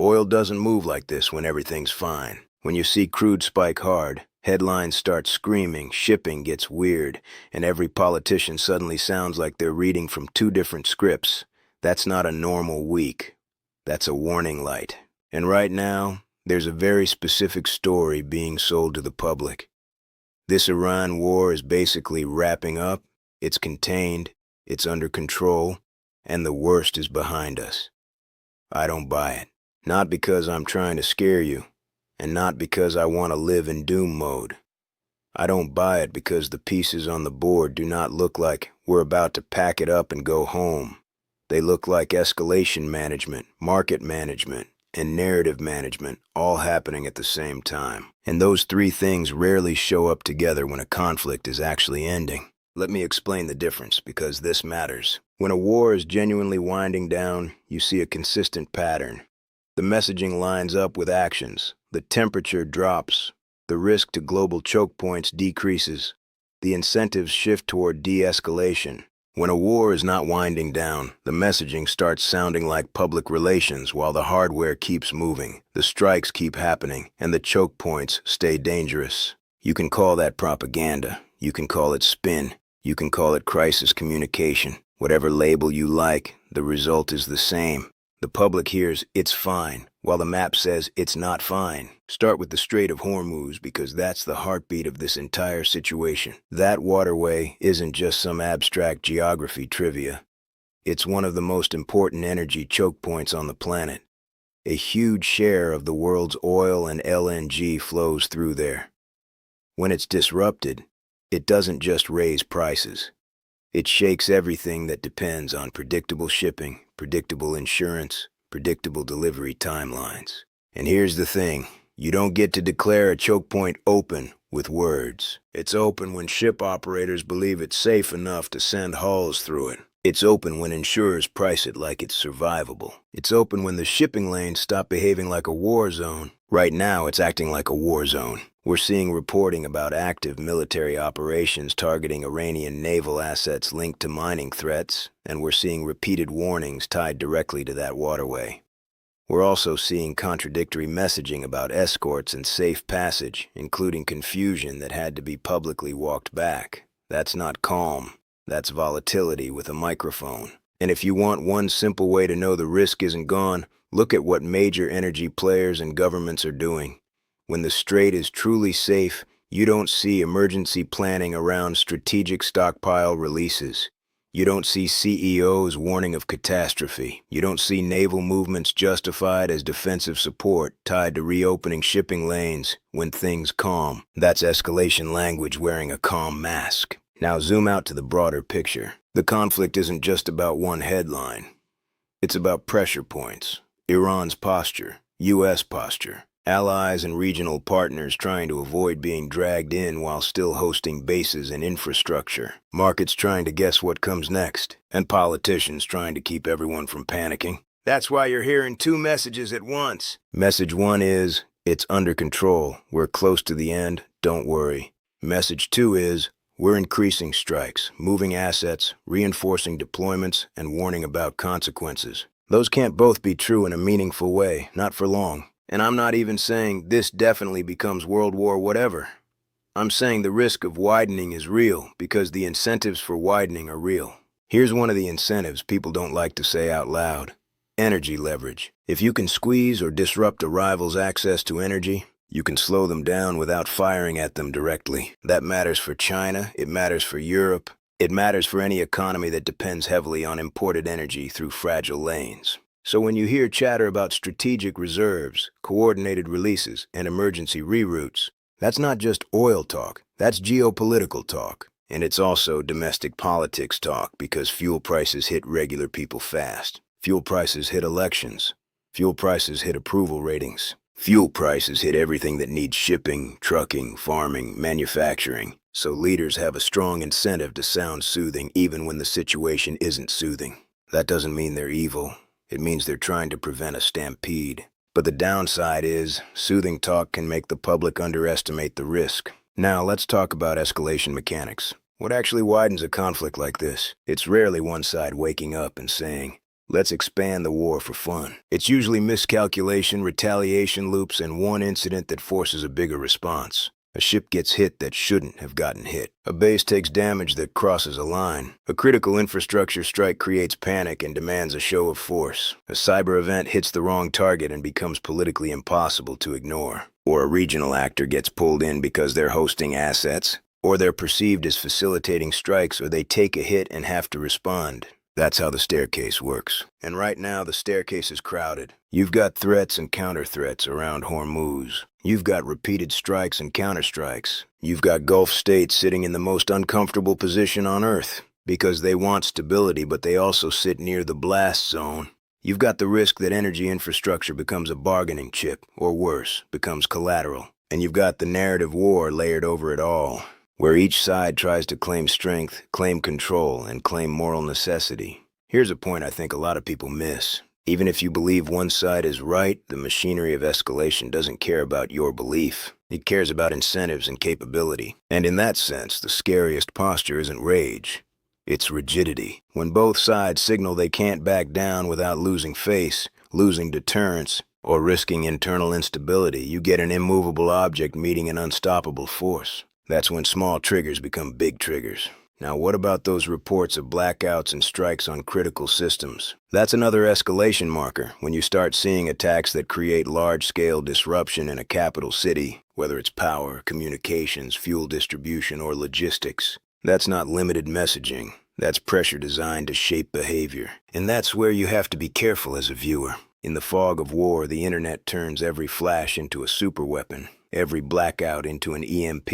Oil doesn't move like this when everything's fine. When you see crude spike hard, headlines start screaming, shipping gets weird, and every politician suddenly sounds like they're reading from two different scripts. That's not a normal week. That's a warning light. And right now, there's a very specific story being sold to the public. This Iran war is basically wrapping up, it's contained, it's under control, and the worst is behind us. I don't buy it. Not because I'm trying to scare you, and not because I want to live in doom mode. I don't buy it because the pieces on the board do not look like we're about to pack it up and go home. They look like escalation management, market management, and narrative management all happening at the same time. And those three things rarely show up together when a conflict is actually ending. Let me explain the difference, because this matters. When a war is genuinely winding down, you see a consistent pattern. The messaging lines up with actions, the temperature drops, the risk to global choke points decreases, the incentives shift toward de-escalation. When a war is not winding down, the messaging starts sounding like public relations while the hardware keeps moving, the strikes keep happening, and the choke points stay dangerous. You can call that propaganda, you can call it spin, you can call it crisis communication. Whatever label you like, the result is the same. The public hears, "It's fine," while the map says, "It's not fine." Start with the Strait of Hormuz, because that's the heartbeat of this entire situation. That waterway isn't just some abstract geography trivia. It's one of the most important energy choke points on the planet. A huge share of the world's oil and LNG flows through there. When it's disrupted, it doesn't just raise prices. It shakes everything that depends on predictable shipping, predictable insurance, predictable delivery timelines. And here's the thing, you don't get to declare a choke point open with words. It's open when ship operators believe it's safe enough to send hulls through it. It's open when insurers price it like it's survivable. It's open when the shipping lanes stop behaving like a war zone. Right now, it's acting like a war zone. We're seeing reporting about active military operations targeting Iranian naval assets linked to mining threats, and we're seeing repeated warnings tied directly to that waterway. We're also seeing contradictory messaging about escorts and safe passage, including confusion that had to be publicly walked back. That's not calm. That's volatility with a microphone. And if you want one simple way to know the risk isn't gone, look at what major energy players and governments are doing. When the strait is truly safe, you don't see emergency planning around strategic stockpile releases. You don't see CEOs warning of catastrophe. You don't see naval movements justified as defensive support tied to reopening shipping lanes when things calm. That's escalation language wearing a calm mask. Now zoom out to the broader picture. The conflict isn't just about one headline. It's about pressure points, Iran's posture, U.S. posture, allies and regional partners trying to avoid being dragged in while still hosting bases and infrastructure, markets trying to guess what comes next, and politicians trying to keep everyone from panicking. That's why you're hearing two messages at once. Message one is, it's under control, we're close to the end, don't worry. Message two is, we're increasing strikes, moving assets, reinforcing deployments, and warning about consequences. Those can't both be true in a meaningful way, not for long. And I'm not even saying this definitely becomes World War whatever. I'm saying the risk of widening is real because the incentives for widening are real. Here's one of the incentives people don't like to say out loud. Energy leverage. If you can squeeze or disrupt a rival's access to energy, you can slow them down without firing at them directly. That matters for China, it matters for Europe, it matters for any economy that depends heavily on imported energy through fragile lanes. So when you hear chatter about strategic reserves, coordinated releases, and emergency reroutes, that's not just oil talk, that's geopolitical talk. And it's also domestic politics talk because fuel prices hit regular people fast. Fuel prices hit elections. Fuel prices hit approval ratings. Fuel prices hit everything that needs shipping, trucking, farming, manufacturing. So leaders have a strong incentive to sound soothing even when the situation isn't soothing. That doesn't mean they're evil. It means they're trying to prevent a stampede. But the downside is, soothing talk can make the public underestimate the risk. Now let's talk about escalation mechanics. What actually widens a conflict like this? It's rarely one side waking up and saying, Let's expand the war for fun. It's usually miscalculation, retaliation loops, and one incident that forces a bigger response. A ship gets hit that shouldn't have gotten hit. A base takes damage that crosses a line. A critical infrastructure strike creates panic and demands a show of force. A cyber event hits the wrong target and becomes politically impossible to ignore. Or a regional actor gets pulled in because they're hosting assets, or they're perceived as facilitating strikes, or they take a hit and have to respond. That's how the staircase works. And right now, the staircase is crowded. You've got threats and counter-threats around Hormuz. You've got repeated strikes and counterstrikes. You've got Gulf states sitting in the most uncomfortable position on Earth because they want stability, but they also sit near the blast zone. You've got the risk that energy infrastructure becomes a bargaining chip, or worse, becomes collateral. And you've got the narrative war layered over it all, where each side tries to claim strength, claim control, and claim moral necessity. Here's a point I think a lot of people miss. Even if you believe one side is right, the machinery of escalation doesn't care about your belief. It cares about incentives and capability. And in that sense, the scariest posture isn't rage. It's rigidity. When both sides signal they can't back down without losing face, losing deterrence, or risking internal instability, you get an immovable object meeting an unstoppable force. That's when small triggers become big triggers. Now, what about those reports of blackouts and strikes on critical systems? That's another escalation marker, when you start seeing attacks that create large-scale disruption in a capital city, whether it's power, communications, fuel distribution, or logistics. That's not limited messaging. That's pressure designed to shape behavior. And that's where you have to be careful as a viewer. In the fog of war, the internet turns every flash into a superweapon, every blackout into an EMP,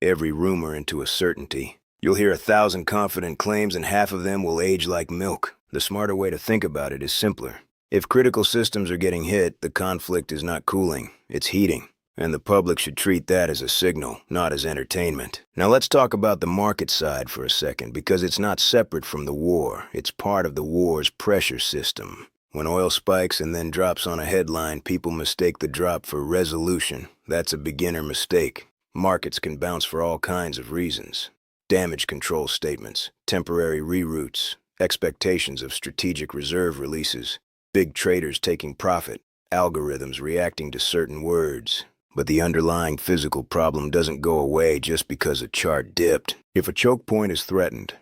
every rumor into a certainty. You'll hear 1,000 confident claims and half of them will age like milk. The smarter way to think about it is simpler. If critical systems are getting hit, the conflict is not cooling, it's heating. And the public should treat that as a signal, not as entertainment. Now let's talk about the market side for a second, because it's not separate from the war. It's part of the war's pressure system. When oil spikes and then drops on a headline, people mistake the drop for resolution. That's a beginner mistake. Markets can bounce for all kinds of reasons. Damage control statements, temporary reroutes, expectations of strategic reserve releases, big traders taking profit, algorithms reacting to certain words. But the underlying physical problem doesn't go away just because a chart dipped. If a choke point is threatened,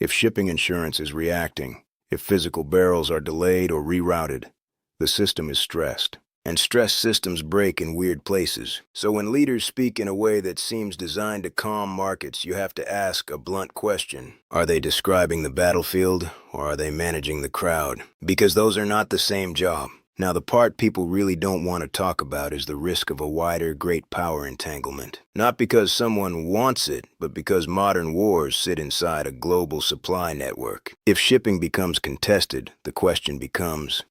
if shipping insurance is reacting, if physical barrels are delayed or rerouted, the system is stressed. And stress systems break in weird places. So when leaders speak in a way that seems designed to calm markets, you have to ask a blunt question. Are they describing the battlefield, or are they managing the crowd? Because those are not the same job. Now, the part people really don't want to talk about is the risk of a wider, great power entanglement. Not because someone wants it, but because modern wars sit inside a global supply network. If shipping becomes contested, the question becomes,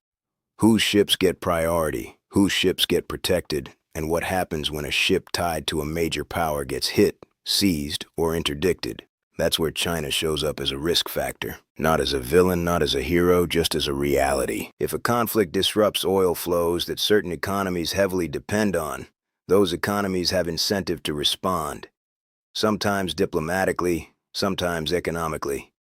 whose ships get priority? Whose ships get protected? And what happens when a ship tied to a major power gets hit, seized, or interdicted? That's where China shows up as a risk factor. Not as a villain, not as a hero, just as a reality. If a conflict disrupts oil flows that certain economies heavily depend on, those economies have incentive to respond. Sometimes diplomatically, sometimes economically,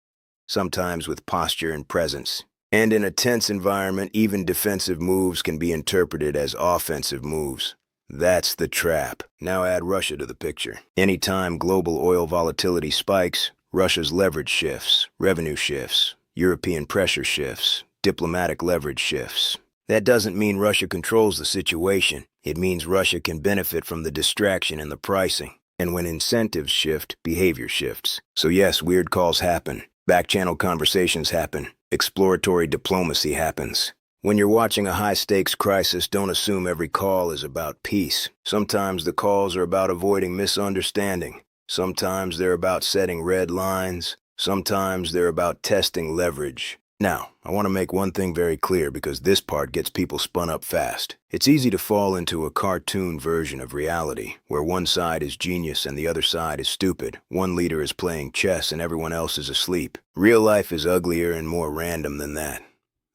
sometimes with posture and presence. And in a tense environment, even defensive moves can be interpreted as offensive moves. That's the trap. Now add Russia to the picture. Anytime global oil volatility spikes, Russia's leverage shifts, revenue shifts, European pressure shifts, diplomatic leverage shifts. That doesn't mean Russia controls the situation. It means Russia can benefit from the distraction and the pricing. And when incentives shift, behavior shifts. So yes, weird calls happen. Back-channel conversations happen. Exploratory diplomacy happens. When you're watching a high-stakes crisis, don't assume every call is about peace. Sometimes the calls are about avoiding misunderstanding. Sometimes they're about setting red lines. Sometimes they're about testing leverage. Now, I want to make one thing very clear because this part gets people spun up fast. It's easy to fall into a cartoon version of reality, where one side is genius and the other side is stupid. One leader is playing chess and everyone else is asleep. Real life is uglier and more random than that.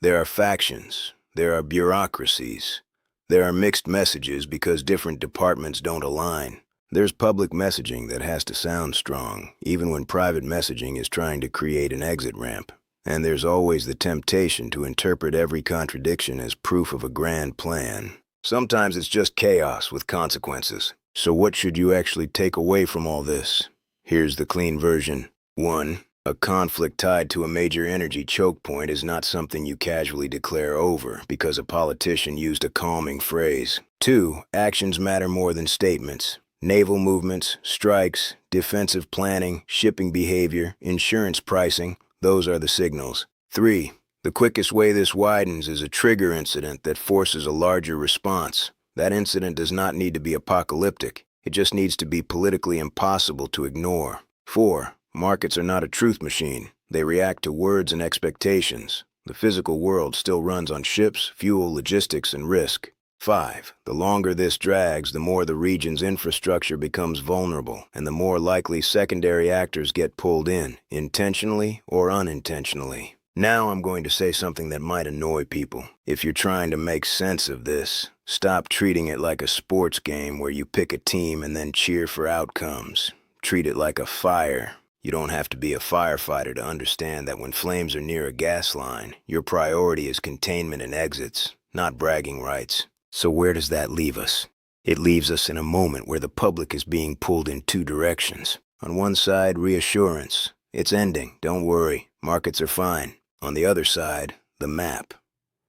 There are factions. There are bureaucracies. There are mixed messages because different departments don't align. There's public messaging that has to sound strong, even when private messaging is trying to create an exit ramp. And there's always the temptation to interpret every contradiction as proof of a grand plan. Sometimes it's just chaos with consequences. So what should you actually take away from all this? Here's the clean version. 1. A conflict tied to a major energy choke point is not something you casually declare over because a politician used a calming phrase. 2. Actions matter more than statements. Naval movements, strikes, defensive planning, shipping behavior, insurance pricing, those are the signals. 3. The quickest way this widens is a trigger incident that forces a larger response. That incident does not need to be apocalyptic. It just needs to be politically impossible to ignore. 4. Markets are not a truth machine. They react to words and expectations. The physical world still runs on ships, fuel, logistics, and risk. 5. The longer this drags, the more the region's infrastructure becomes vulnerable, and the more likely secondary actors get pulled in, intentionally or unintentionally. Now I'm going to say something that might annoy people. If you're trying to make sense of this, stop treating it like a sports game where you pick a team and then cheer for outcomes. Treat it like a fire. You don't have to be a firefighter to understand that when flames are near a gas line, your priority is containment and exits, not bragging rights. So where does that leave us? It leaves us in a moment where the public is being pulled in two directions. On one side, reassurance. It's ending, don't worry, markets are fine. On the other side, the map.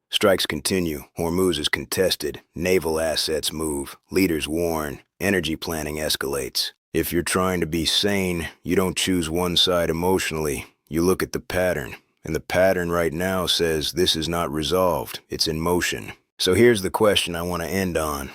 Strikes continue, Hormuz is contested, naval assets move, leaders warn, energy planning escalates. If you're trying to be sane, you don't choose one side emotionally. You look at the pattern, and the pattern right now says this is not resolved, it's in motion. So here's the question I want to end on,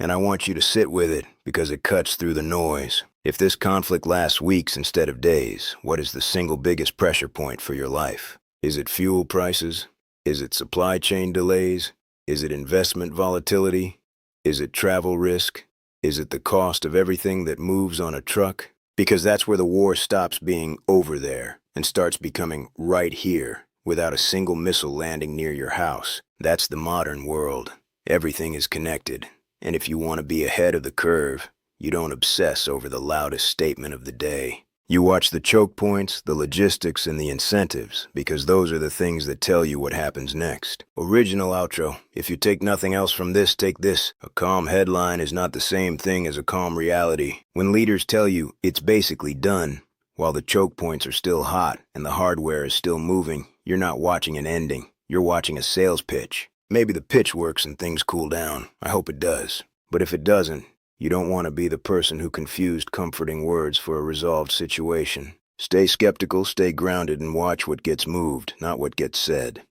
and I want you to sit with it because it cuts through the noise. If this conflict lasts weeks instead of days, what is the single biggest pressure point for your life? Is it fuel prices? Is it supply chain delays? Is it investment volatility? Is it travel risk? Is it the cost of everything that moves on a truck? Because that's where the war stops being over there and starts becoming right here without a single missile landing near your house. That's the modern world. Everything is connected. And if you want to be ahead of the curve, you don't obsess over the loudest statement of the day. You watch the choke points, the logistics, and the incentives, because those are the things that tell you what happens next. Original outro. If you take nothing else from this, take this. A calm headline is not the same thing as a calm reality. When leaders tell you it's basically done, while the choke points are still hot and the hardware is still moving, you're not watching an ending. You're watching a sales pitch. Maybe the pitch works and things cool down. I hope it does. But if it doesn't, you don't want to be the person who confused comforting words for a resolved situation. Stay skeptical, stay grounded, and watch what gets moved, not what gets said.